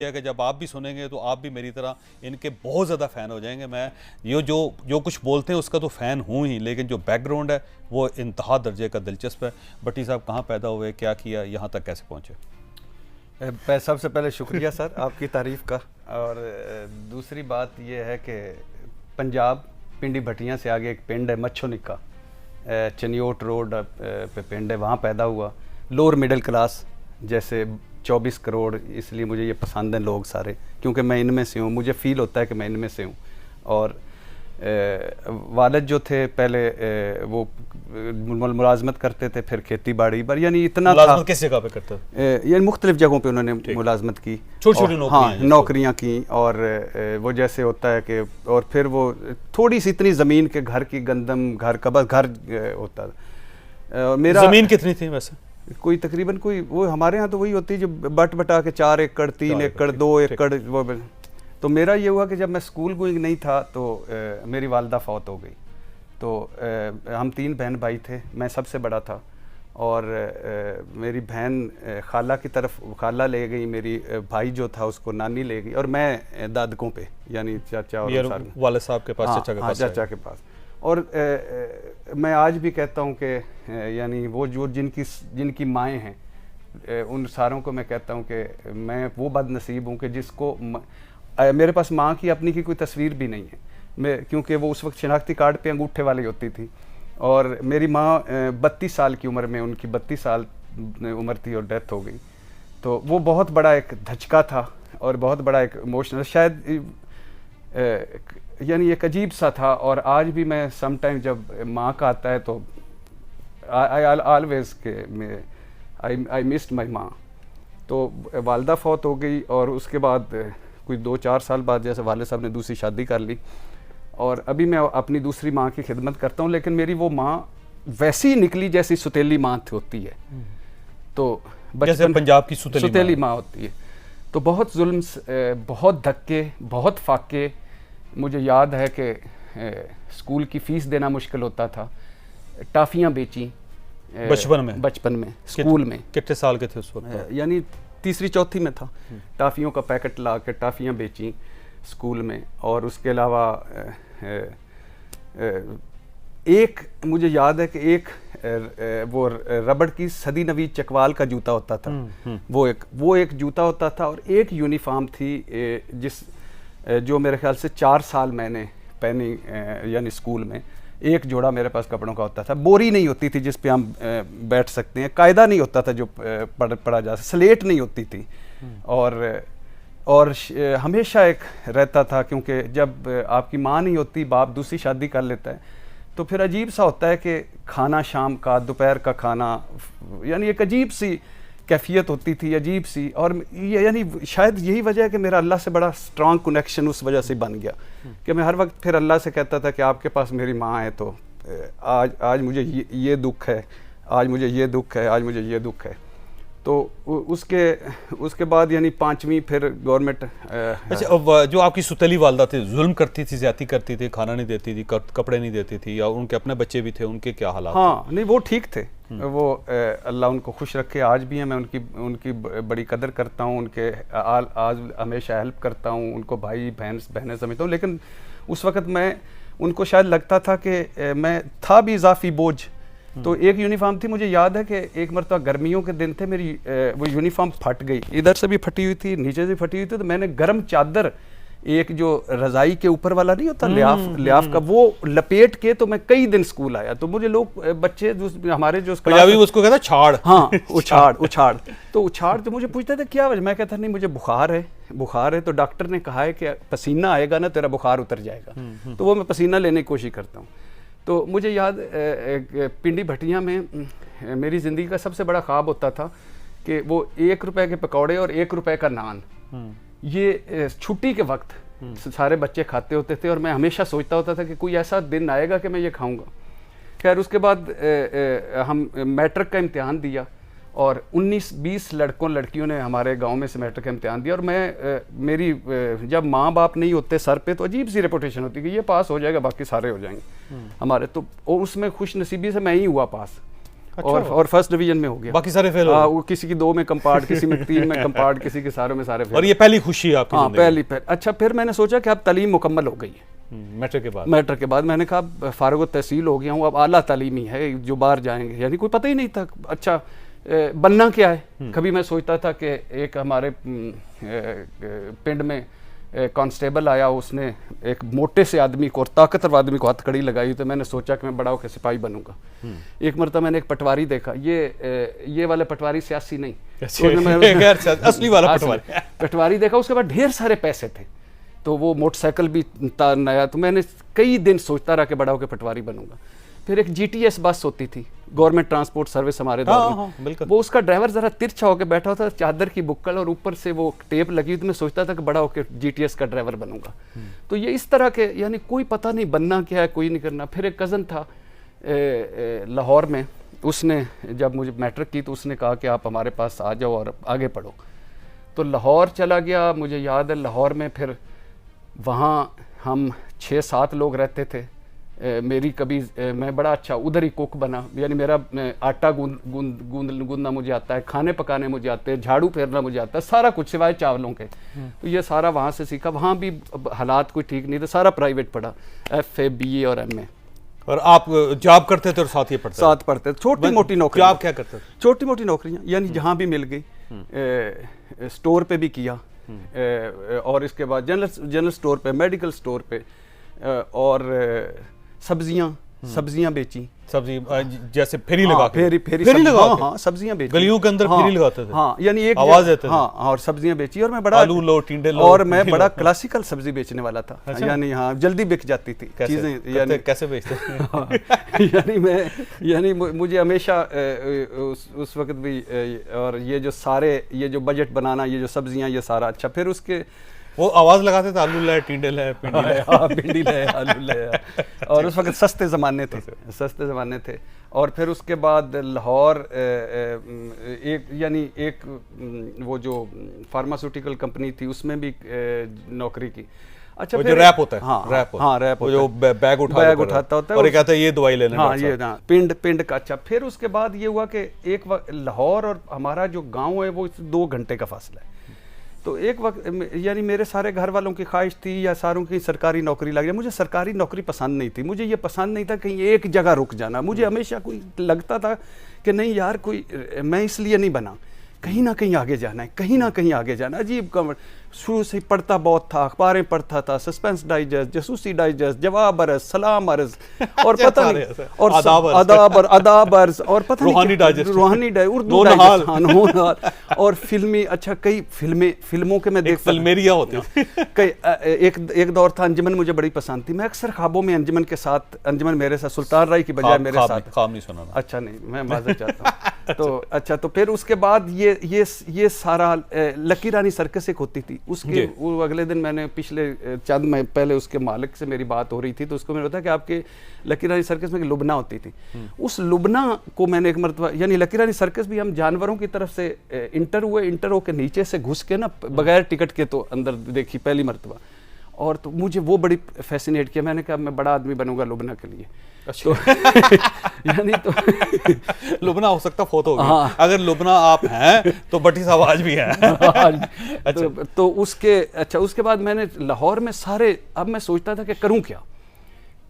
कि जब आप भी सुनेंगे तो आप भी मेरी तरह इनके बहुत ज़्यादा फ़ैन हो जाएंगे। मैं ये जो कुछ बोलते हैं उसका तो फ़ैन हूँ ही, लेकिन जो बैकग्राउंड है वो इंतहा दर्जे का दिलचस्प है। भट्टी साहब कहाँ पैदा हुए, क्या किया, यहाँ तक कैसे पहुँचे? सबसे पहले शुक्रिया सर आपकी तारीफ़ का। और दूसरी बात यह है कि पंजाब पिंडी भट्टियाँ से आगे एक पिंड है मच्छो निक्का, चनियोट रोड पे पिंड है, वहाँ पैदा हुआ। लोअर मिडिल क्लास, जैसे 24 करोड़, इसलिए मुझे ये पसंद हैं लोग सारे, क्योंकि मैं इनमें से हूँ, मुझे फ़ील होता है कि मैं इनमें से हूँ। और वालिद जो थे पहले वो मुलाजमत करते थे, फिर खेती बाड़ी पर, यानी इतना था। किस जगह पे करते थे? यानी मुख्तलिफ जगहों पे उन्होंने मुलाजमत की, छोटी-छोटी नौकरियाँ की। और वो जैसे होता है कि और फिर वो थोड़ी सी इतनी ज़मीन के घर की गंदम घर का बस घर होता था। मेरा ज़मीन कितनी थी वैसे? कोई तकरीबन कोई वो हमारे यहाँ तो वही होती है जो बट बटा के 4 एकड़ 3 एकड़ 2 एकड़ वो। तो मेरा ये हुआ कि जब मैं स्कूल गोइंग नहीं था तो मेरी वालदा फौत हो गई। तो हम 3 बहन भाई थे, मैं सबसे बड़ा था। और मेरी बहन खाला की तरफ खाला ले गई, मेरी भाई जो था उसको नानी ले गई, और मैं दादकों पे यानी चाचा और वाले साहब के पास, चाचा के पास। और मैं आज भी कहता हूँ कि यानी वो जो जिनकी माएँ हैं उन सारों को मैं कहता हूँ कि मैं वो बदनसीब हूँ कि जिसको मेरे पास माँ की अपनी की कोई तस्वीर भी नहीं है, क्योंकि वो उस वक्त शनाख्ती कार्ड पे अंगूठे वाली होती थी। और मेरी माँ 32 साल की उम्र में, उनकी 32 साल उम्र थी और डेथ हो गई। तो वो बहुत बड़ा एक धचका था और बहुत बड़ा एक इमोशनल, शायद यानी एक अजीब सा था। और आज भी मैं सम टाइम जब माँ का आता है तो आई ऑलवेज के आई मिस्ड माई माँ। तो वालदा फौत हो गई और उसके बाद कोई 2-4 साल बाद जैसे वाले साहब ने दूसरी शादी कर ली, और अभी मैं अपनी दूसरी माँ की खिदमत करता हूँ। लेकिन मेरी वो माँ वैसी ही निकली जैसी सुतेली माँ होती है। तो जैसे पंजाब की सुतेली माँ होती है। तो बहुत जुल्म, बहुत धक्के, बहुत फाके। मुझे याद है कि स्कूल की फ़ीस देना मुश्किल होता था, टाफ़ियाँ बेची बचपन में स्कूल में। कितने साल के थे उस वक्त? यानी तीसरी चौथी में था। टाफ़ियों का पैकेट ला के टाफ़ियाँ बेची स्कूल में। और उसके अलावा एक मुझे याद है कि एक वो रबड़ की सदी नवीद चकवाल का जूता होता था, वो एक जूता होता था। और एक यूनिफॉर्म थी जो मेरे ख्याल से 4 साल मैंने पहनी, यानी स्कूल में एक जोड़ा मेरे पास कपड़ों का होता था। बोरी नहीं होती थी जिस पे हम बैठ सकते हैं, कायदा नहीं होता था जो पढ़ा जा, स्लेट नहीं होती थी। और हमेशा एक रहता था, क्योंकि जब आपकी माँ नहीं होती, बाप दूसरी शादी कर लेता है, तो फिर अजीब सा होता है कि खाना शाम का, दोपहर का खाना, यानी एक अजीब सी कैफियत होती थी, अजीब सी। और ये यानी शायद यही वजह है कि मेरा अल्लाह से बड़ा स्ट्रॉन्ग कनेक्शन उस वजह से बन गया कि मैं हर वक्त फिर अल्लाह से कहता था कि आपके पास मेरी माँ है, तो आज मुझे ये दुख है, आज मुझे ये दुख है, आज मुझे ये दुख है। तो उसके बाद यानी 5वीं फिर गवर्नमेंट। अच्छा, जो आपकी सुतेली वालदा थी, जुल्म करती थी, ज्यादती करती थी, खाना नहीं देती थी, कपड़े नहीं देती थी, या उनके अपने बच्चे भी थे, उनके क्या हालात? हाँ, नहीं वो ठीक थे, वो अल्लाह उनको खुश रखे, आज भी हैं। मैं उनकी बड़ी कदर करता हूँ, उनके आज हमेशा हेल्प करता हूँ, उनको भाई बहनें समझता हूँ। लेकिन उस वक़्त मैं उनको शायद लगता था कि मैं था भी इजाफी बोझ। तो एक यूनिफॉर्म थी, मुझे याद है कि एक मरतबा गर्मियों के दिन थे, मेरी वो यूनिफॉर्म फट गई, इधर से भी फटी हुई थी, नीचे से फटी हुई थी। तो मैंने गर्म चादर, एक जो रज़ाई के ऊपर वाला नहीं होता लियाफ का, वो लपेट के तो मैं कई दिन स्कूल आया। तो मुझे लोग बच्चे हमारे जो पंजाबी उसको कहता छाड़, हाँ उछाड़ तो उछाड़ तो मुझे पूछते थे क्या वजह। मैं कहता नहीं, मुझे बुखार है, तो डॉक्टर ने कहा है कि पसीना आएगा ना तेरा बुखार उतर जाएगा। तो वो मैं पसीना लेने की कोशिश करता हूँ। तो मुझे याद पिंडी भट्टियाँ में मेरी ज़िंदगी का सबसे बड़ा ख्वाब होता था कि वो 1 रुपए के पकौड़े और 1 रुपए का नान, ये छुट्टी के वक्त सारे बच्चे खाते होते थे। और मैं हमेशा सोचता होता था कि कोई ऐसा दिन आएगा कि मैं ये खाऊंगा। खैर उसके बाद हम मैट्रिक का इम्तिहान दिया, और 19-20 लड़कों लड़कियों ने हमारे गांव में से मैट्रिक का इम्तिहान दिया। और मेरी जब माँ बाप नहीं होते सर पे तो अजीब सी रेपुटेशन होती है कि ये पास हो जाएगा, बाकी सारे हो जाएंगे हमारे। तो उसमें खुश नसीबी से मैं ही हुआ पास। और फर्स्ट डिवीजन में हो गया। बाकी सारे फेल हो हाँ, वो किसी की 2 में कंपार्ट, किसी में 3 में कंपार्ट, किसी के सारे में सारे फेल। और ये पहली खुशी है आपकी हाँ, जिंदगी पहली। अच्छा, फिर मैंने सोचा कि अब तालीम मुकम्मल हो गई है। मैट्रिक के बाद? मैट्रिक के बाद मैंने कहा अब फारुग तहसील हो गया हूँ, अब आला तालीमी है जो बाहर जाएंगे, यानी कोई पता ही नहीं था अच्छा बनना क्या है। कभी मैं सोचता था कि एक हमारे पिंड में कांस्टेबल आया, उसने एक मोटे से आदमी को और ताकतवर आदमी को हथकड़ी लगाई, तो मैंने सोचा कि मैं बड़ा होकर सिपाही बनूंगा। एक मरतबा मैंने एक पटवारी देखा, ये वाले पटवारी सियासी नहीं, असली वाला पटवारी देखा। उसके बाद ढेर सारे पैसे थे, तो वो मोटरसाइकिल भी नया, तो मैंने कई दिन सोचता रहा कि बड़ा होकर पटवारी बनूंगा। फिर एक GTS बस होती थी, गवर्नमेंट ट्रांसपोर्ट सर्विस हमारे दौर में, वो उसका ड्राइवर जरा तिरछा होकर बैठा होता था, चादर की बुक्कल और ऊपर से वो टेप लगी, तो मैं सोचता था कि बड़ा होकर GTS का ड्राइवर बनूंगा। तो ये इस तरह के, यानी कोई पता नहीं बनना क्या है, कोई नहीं करना। फिर एक कज़न था लाहौर में, उसने जब मुझे मैट्रिक की तो उसने कहा कि आप हमारे पास आ जाओ और आगे पढ़ो। तो लाहौर चला गया। मुझे याद है लाहौर में फिर वहाँ हम 6-7 लोग रहते थे। मेरी कभी मैं बड़ा अच्छा उधर ही कुक बना, यानी मेरा आटा गूंदना मुझे आता है, खाने पकाने मुझे आते हैं, झाड़ू फेरना मुझे आता है, सारा कुछ सिवाय चावलों के। तो ये सारा वहाँ से सीखा। वहाँ भी हालात कोई ठीक नहीं थे, सारा प्राइवेट पढ़ा, FA BA और MA। और आप जॉब करते थे और साथ ही पढ़ते? साथ पढ़ते थे, छोटी मोटी नौकरी। आप क्या करते थे? छोटी मोटी नौकरियाँ, यानी जहाँ भी मिल गई। स्टोर पे भी किया, और इसके बाद जनरल स्टोर पे, मेडिकल स्टोर पे, और सब्जियां बेची। सब्जी जैसे फेरी लगा के? फेरी लगा, हाँ, सब्जियां बेची, गलियों के अंदर फेरी लगाते थे। हाँ, यानी एक आवाज देते थे। हाँ, और सब्जियां बेची। और मैं बड़ा आलू लो, टिंडे लो, और मैं बड़ा क्लासिकल सब्जी बेचने वाला था। अच्छा? यानी हाँ, जल्दी बिक जाती थी चीजें। यानी कैसे बेचते? यानी मुझे हमेशा उस वक्त भी, और ये जो बजट बनाना, ये जो सब्जियां, ये सारा अच्छा। फिर उसके वो आवाज लगाते थे, आलू ले, टिंडे ले, भिंडी ले, आलू ले। और उस वक्त सस्ते ज़माने थे। और फिर उसके बाद लाहौर एक वो जो फार्मास्यूटिकल कंपनी थी, उसमें भी नौकरी की। अच्छा, वो जो रैप होता है? हाँ, रैप वो जो बैग उठाता होता है, और कहता है ये दवाई लेने। हाँ, ये पिंड का। अच्छा, फिर उसके बाद ये हुआ कि एक वक्त लाहौर और हमारा जो गाँव है वो 2 घंटे का फासला है। तो एक वक्त यानी मेरे सारे घर वालों की ख्वाहिश थी या सारों की सरकारी नौकरी लग जाए। मुझे सरकारी नौकरी पसंद नहीं थी। मुझे ये पसंद नहीं था कहीं एक जगह रुक जाना। मुझे हमेशा कोई लगता था कि नहीं यार, कोई मैं इसलिए नहीं बना, कहीं ना कहीं आगे जाना है, कहीं ना कहीं आगे जाना। अजीब कमर शुरू से पढ़ता बहुत था, अखबारें पढ़ता था, सस्पेंस डाइजेस्ट, जसूसी डाइजेस्ट, जवाब अर्ज, सलाम अर्ज, और पता नहीं, और अदाब अर्ज, और पता नहीं रूहानी डाइजेस्ट, उर्दू डाइजेस्ट, और फिल्मी। अच्छा, कई फिल्मों के मैं देखता, फिल्मेरिया होती कई। एक दौर था अंजुमन, मुझे बड़ी पसंद थी। मैं अक्सर ख्वाबों में अंजुमन के साथ, अंजुमन मेरे साथ, सुल्तान राय की बजाय मेरे साथ। ख्वाब नहीं सुना? अच्छा, नहीं, मैं माजर चाहता हूँ। तो अच्छा, तो फिर उसके बाद ये सारा लकी रानी सर्कस एक होती थी, उसके वो अगले दिन मैंने पिछले चंद महीने पहले उसके मालिक से मेरी बात हो रही थी, तो उसको मैंने बताया कि आपके लकी रानी सर्कस में लुबना होती थी। उस लुबना को मैंने एक मरतबा, यानी लकी रानी सर्कस भी हम जानवरों की तरफ से इंटर होकर नीचे से घुस के ना, बगैर टिकट के तो अंदर देखी पहली मरतबा। और तो मुझे वो बड़ी फैसिनेट किया। मैंने कहा मैं बड़ा आदमी बनूंगा लुबना के लिए। तो यानी तो लुबना हो सकता फोत होगी। हाँ। अगर लुबना आप हैं तो बटी साहब आज भी हैं। अच्छा। तो उसके बाद मैंने लाहौर में सारे, अब मैं सोचता था कि करूं क्या।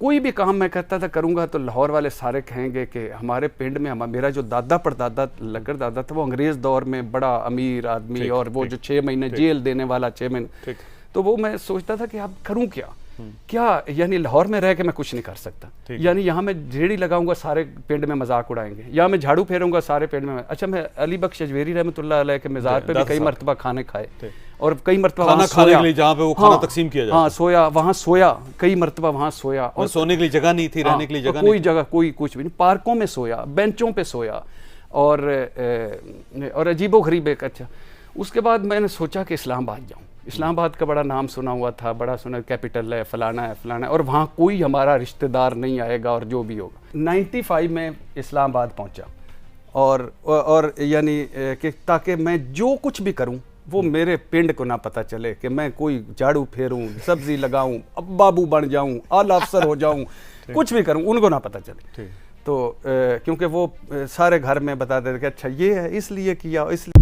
कोई भी काम मैं करता था करूंगा तो लाहौर वाले सारे कहेंगे कि हमारे पिंड में मेरा जो दादा परदादा लंगर दादा था वो अंग्रेज दौर में बड़ा अमीर आदमी, और वो जो 6 महीने जेल देने वाला 6 महीने, तो वो मैं सोचता था कि अब करूं क्या, यानी लाहौर में रह के मैं कुछ नहीं कर सकता। यानी यहाँ मैं रेड़ी लगाऊंगा, सारे पिंड में मजाक उड़ाएंगे, या मैं झाड़ू फेरूंगा, सारे पिंड में। अच्छा, मैं अली बख्श अजवेरी रहमतुल्लाह अलैह के मज़ार पे भी कई मरतबा खाने खाए, और कई मरतबा खाना खाने के लिए जहाँ पे वो खाना तकसीम किया जाता, हाँ, वहाँ सोया, कई मरतबा वहाँ सोया। और सोने के लिए जगह नहीं थी, रहने के लिए जगह, कोई जगह, कोई कुछ भी नहीं। पार्कों में सोया, बेंचों पे सोया, और अजीबो गरीब एक। अच्छा, उसके बाद मैंने सोचा कि इस्लामाबाद जाऊँ। इस्लामाबाद का बड़ा नाम सुना हुआ था, बड़ा सुना, कैपिटल है, फलाना है, और वहाँ कोई हमारा रिश्तेदार नहीं आएगा, और जो भी होगा। 95 में इस्लामाबाद पहुँचा, और यानी कि ताकि मैं जो कुछ भी करूँ वो मेरे पिंड को ना पता चले कि मैं कोई झाड़ू फेरूं, सब्जी लगाऊं, अब बाबू बन जाऊं, आला अफसर हो जाऊं, कुछ भी करूं, उनको ना पता चले। तो क्योंकि वो सारे घर में बता देते कि अच्छा ये है इसलिए किया इसलिए